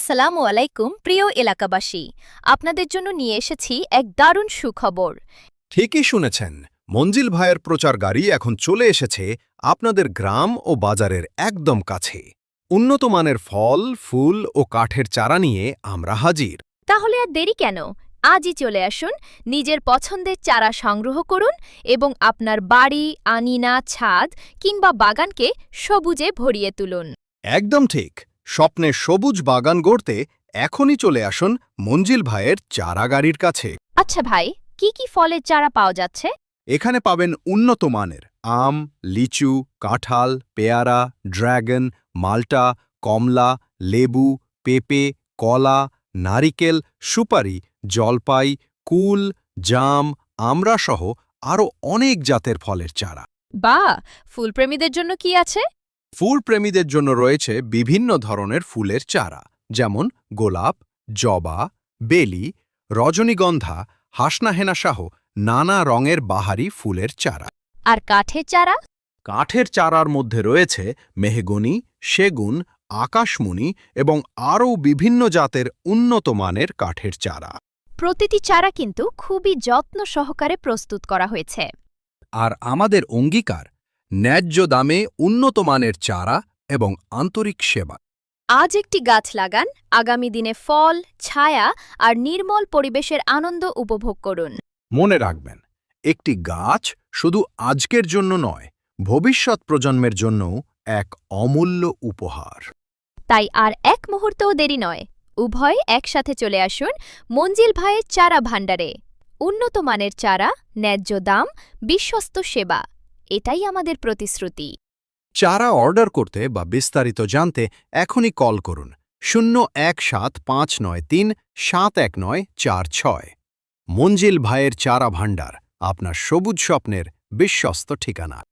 আসসালামু আলাইকুম প্রিয় এলাকাবাসী, আপনাদের জন্য নিয়ে এসেছি এক দারুণ সুখবর। ঠিকই শুনেছেন, মঞ্জিল ভাইয়ের প্রচার গাড়ি এখন চলে এসেছে আপনাদের গ্রাম ও বাজারের একদম কাছে। উন্নত মানের ফল, ফুল ও কাঠের চারা নিয়ে আমরা হাজির। তাহলে আর দেরি কেন? আজই চলে আসুন, নিজের পছন্দের চারা সংগ্রহ করুন এবং আপনার বাড়ি, আঙিনা, ছাদ কিংবা বাগানকে সবুজে ভরিয়ে তুলুন। একদম ঠিক, স্বপ্নের সবুজ বাগান গড়তে এখনই চলে আসুন মঞ্জিল ভাইয়ের চারা গাড়ির কাছে। আচ্ছা ভাই, কি কি ফলের চারা পাওয়া যাচ্ছে? এখানে পাবেন উন্নত মানের আম, লিচু, কাঁঠাল, পেয়ারা, ড্রাগন, মাল্টা, কমলা, লেবু, পেঁপে, কলা, নারিকেল, সুপারি, জলপাই, কুল, জাম, আমড়াসহ আরও অনেক জাতের ফলের চারা। বাহ, ফুলপ্রেমীদের জন্য কি আছে? ফুলপ্রেমীদের জন্য রয়েছে বিভিন্ন ধরনের ফুলের চারা, যেমন গোলাপ, জবা, বেলি, রজনীগন্ধা, হাসনাহেনা সহ নানা রঙের বাহারি ফুলের চারা। আর কাঠের চারা? কাঠের চারার মধ্যে রয়েছে মেহগনি, সেগুন, আকাশমণি এবং আরও বিভিন্ন জাতের উন্নত মানের কাঠের চারা। প্রতিটি চারা কিন্তু খুবই যত্ন সহকারে প্রস্তুত করা হয়েছে। আর আমাদের অঙ্গীকার, ন্যায্য দামে উন্নত মানের চারা এবং আন্তরিক সেবা। আজ একটি গাছ লাগান, আগামী দিনে ফল, ছায়া আর নির্মল পরিবেশের আনন্দ উপভোগ করুন। মনে রাখবেন, একটি গাছ শুধু আজকের জন্য নয়, ভবিষ্যৎ প্রজন্মের জন্যও এক অমূল্য উপহার। তাই আর এক মুহূর্তও দেরি নয়, উভয় একসাথে চলে আসুন মঞ্জিল ভাইয়ের চারা ভাণ্ডারে। উন্নত মানের চারা, ন্যায্য দাম, বিশ্বস্ত সেবা, এটাই আমাদের প্রতিশ্রুতি। চারা অর্ডার করতে বা বিস্তারিত জানতে এখনই কল করুন 017593719446। মঞ্জিল ভাইয়ের চারা ভাণ্ডার, আপনার সবুজ স্বপ্নের বিশ্বস্ত ঠিকানা।